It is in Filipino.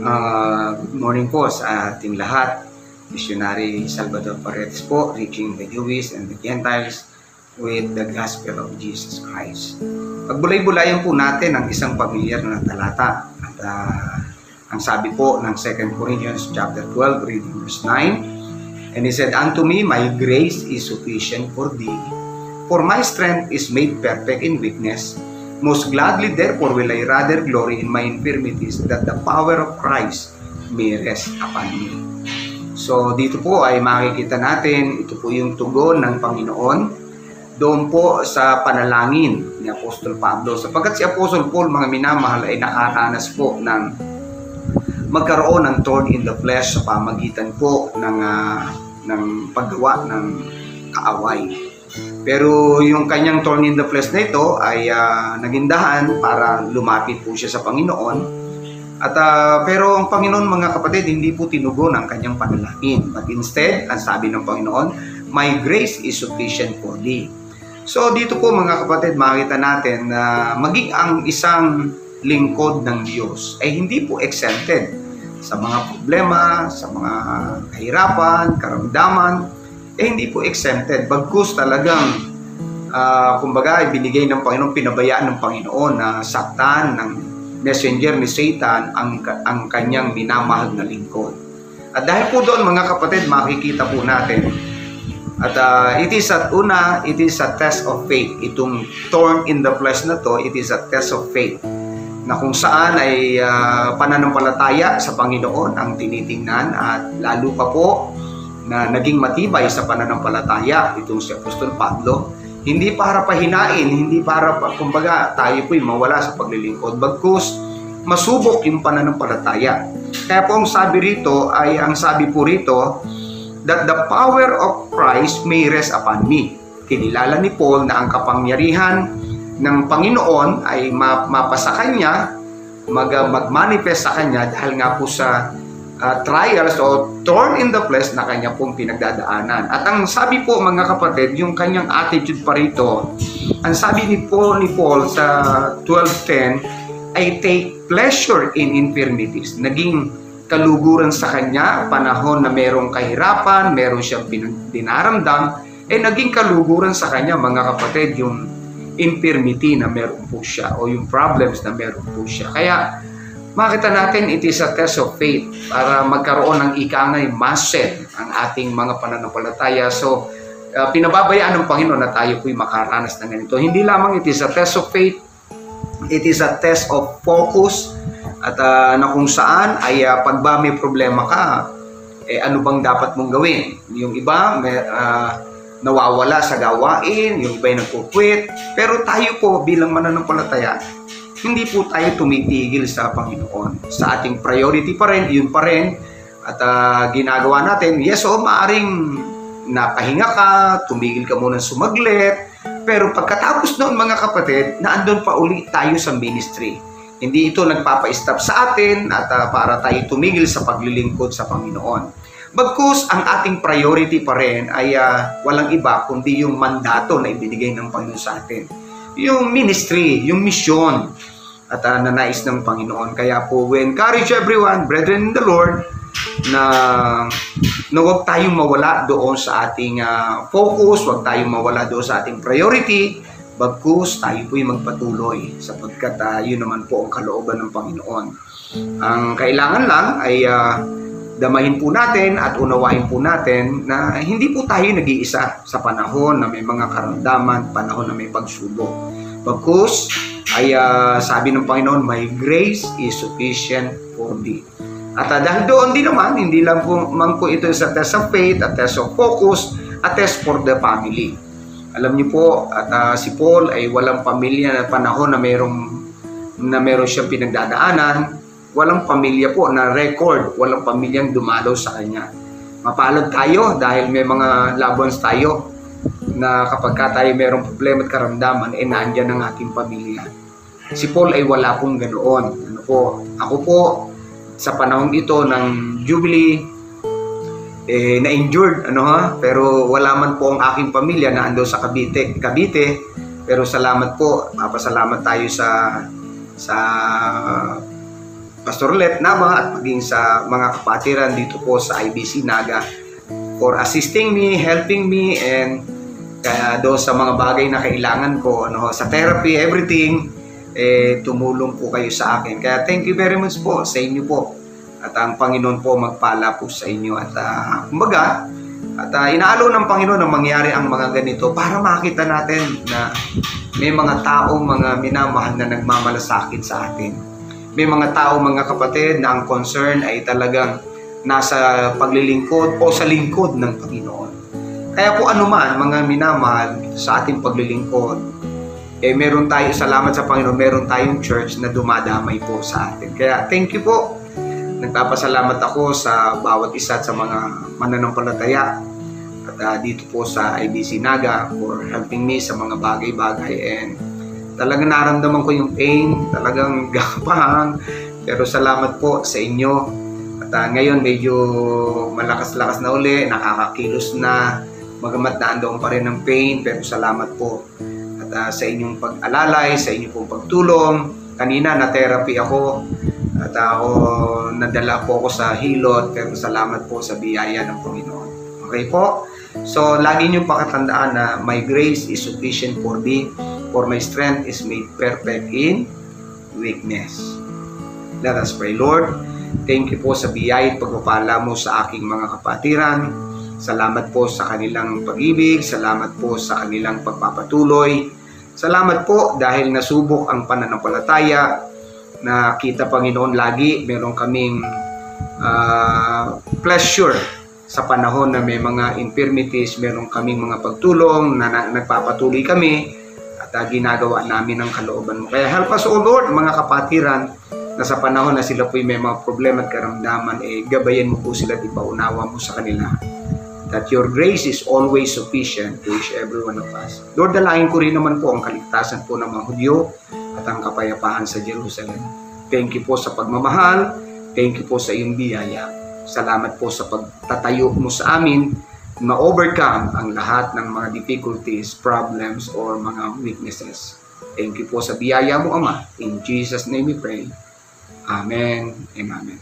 Good morning po sa ating lahat. Missionary Salvador Paredes po, reaching the Jews and the Gentiles with the Gospel of Jesus Christ. Pagbulay-bulayan po natin ang isang pamilyar na talata. At ang sabi po ng 2 Corinthians chapter 12, reading verse 9, "And he said unto me, My grace is sufficient for thee, for my strength is made perfect in weakness. Most gladly therefore will I rather glory in my infirmities, that the power of Christ may rest upon me." So dito po ay makikita natin, ito po yung tugon ng Panginoon doon po sa panalangin ni Apostol Pablo. Sapagkat si Apostol Paul, mga minamahal, ay nakaranas po ng magkaroon ng thorn in the flesh sa pamagitan po ng paggawa ng kaaway. Pero yung kanyang thorn in the flesh na ito ay naging dahan para lumapit po siya sa Panginoon. At pero ang Panginoon, mga kapatid, hindi po tinugon ang kanyang panalangin. But instead, ang sabi ng Panginoon, "My grace is sufficient for thee." So dito po, mga kapatid, makita natin na maging ang isang lingkod ng Diyos ay hindi po exempted sa mga problema, sa mga kahirapan, karamdaman. Hindi po exempted. Bagkus talagang, kumbaga, ibinigay ng Panginoon, pinabayaan ng Panginoon na saktan ng messenger ni Satan ang kanyang minamahal na lingkod. At dahil po doon, mga kapatid, makikita po natin. At it is a test of faith. Itong thorn in the flesh na to, it is a test of faith. Na kung saan ay pananampalataya sa Panginoon ang tinitingnan, at lalo pa po na naging matibay sa pananampalataya itong si Apostol Pablo, hindi para pahinain, hindi para kumbaga tayo po'y mawala sa paglilingkod, bagkus masubok yung pananampalataya. Kaya po ang sabi rito ay, ang sabi po rito, that the power of Christ may rest upon me. Kinilala ni Paul na ang kapangyarihan ng Panginoon ay mapasa kanya, mag-manifest sa kanya dahil nga po sa trials o thorn in the flesh na kanya pong pinagdadaanan. At ang sabi po, mga kapatid, yung kanyang attitude pa rito, ang sabi ni Paul sa 12:10, "I take pleasure in infirmities." Naging kaluguran sa kanya, panahon na merong kahirapan, meron siyang dinaramdam, naging kaluguran sa kanya, mga kapatid, yung infirmity na meron po siya o yung problems na meron po siya. Kaya makita natin, it is a test of faith para magkaroon ng ikangay muscle ang ating mga pananampalataya. So, pinababayaan ng Panginoon na tayo po'y makaranas ng ganito. Hindi lamang it is a test of faith, it is a test of focus. At na kung saan ay pag ba may problema ka, ano bang dapat mong gawin? Yung iba, nawawala sa gawain, yung iba ay nagkukwit. Pero tayo po bilang mananampalataya, hindi po tayo tumitigil sa Panginoon. Sa ating priority pa rin, yun pa rin. At ginagawa natin, yes, maaring napahinga ka, tumigil ka muna sumaglit. Pero pagkatapos noon, mga kapatid, naandun pa uli tayo sa ministry. Hindi ito nagpapa-stop sa atin at para tayo tumigil sa paglilingkod sa Panginoon. Bagkus, ang ating priority pa rin ay walang iba kundi yung mandato na ibinigay ng Panginoon sa atin. Yung ministry, yung mission at nanais ng Panginoon. Kaya po, we encourage everyone, brethren in the Lord, na huwag tayong mawala doon sa ating focus, huwag tayong mawala doon sa ating priority, bagkus tayo po'y magpatuloy sapagkat yun naman po ang kalooban ng Panginoon. Ang kailangan lang ay damahin po natin at unawain po natin na hindi po tayo nag-iisa sa panahon na may mga karamdaman, panahon na may pagsubok. Bagkus ay sabi ng Panginoon, "My grace is sufficient for thee." At dahil doon din naman, hindi lang po ito sa test of faith, a test of focus, a test for the family. Alam niyo po, at si Paul ay walang pamilya na panahon na meron siyang pinagdadaanan, walang pamilya po na record, walang pamilyang dumalaw sa kanya. Mapalad tayo dahil may mga loved ones tayo na kapag tayo mayroong problema at karamdaman, naandyan ang ating pamilya. Si Paul ay wala pong ganoon. Ako po, sa panahon ito ng Jubilee, na-injured, pero wala man po ang aking pamilya na ando sa Cavite. Pero salamat po, mapasalamat tayo sa Pastor Let Nama at maging sa mga kapatiran dito po sa IBC Naga for assisting me, helping me, and kaya doon sa mga bagay na kailangan ko, sa therapy, everything, tumulong po kayo sa akin. Kaya thank you very much po sa inyo po. At ang Panginoon po magpala po sa inyo. At kumbaga, inaalo ng Panginoon na mangyari ang mga ganito para makita natin na may mga taong mga minamahal na nagmamalasakit sa atin. May mga taong mga kapatid na ang concern ay talagang nasa paglilingkod o sa lingkod ng Panginoon. Kaya po anuman mga minamahal sa ating paglilingkod, meron tayo, salamat sa Panginoon, meron tayong church na dumadamay po sa atin. Kaya thank you po. Nagpapasalamat ako sa bawat isa sa mga mananampalataya at dito po sa IBC Naga for helping me sa mga bagay-bagay, and talagang naramdaman ko yung pain, talagang gapang, pero salamat po sa inyo. At ngayon medyo malakas-lakas na uli, nakakakilos na, magamat naandoon pa rin ng pain, pero salamat po. At sa inyong pag-alalay, sa inyong pong pagtulong. Kanina na-therapy ako at nadala po ako sa hilot, pero salamat po sa biyaya ng Panginoon. Okay po? So, lagi niyong pakatandaan na my grace is sufficient for thee, for my strength is made perfect in weakness. Let us pray. Lord, thank you po sa biyaya at pagpapala mo sa aking mga kapatiran. Salamat po sa kanilang pag-ibig. Salamat po sa kanilang pagpapatuloy. Salamat po dahil nasubok ang pananampalataya. Nakita, Panginoon, lagi meron kaming pleasure sa panahon na may mga infirmities, meron kaming mga pagtulong na nagpapatuloy kami at ginagawa namin ang kalooban mo. Kaya help us, O Lord, mga kapatiran, na sa panahon na sila po may mga problema at karamdaman, gabayan mo po sila at ipaunawa mo sa kanila. That your grace is always sufficient to each every one of us. Lord, dalangin ko rin naman po ang kaligtasan po ng mga Hudyo at ang kapayapaan sa Jerusalem. Thank you po sa pagmamahal. Thank you po sa iyong biyaya. Salamat po sa pagtatayo mo sa amin, ma-overcome ang lahat ng mga difficulties, problems, or mga weaknesses. Thank you po sa biyaya mo, Ama. In Jesus' name we pray. Amen and amen.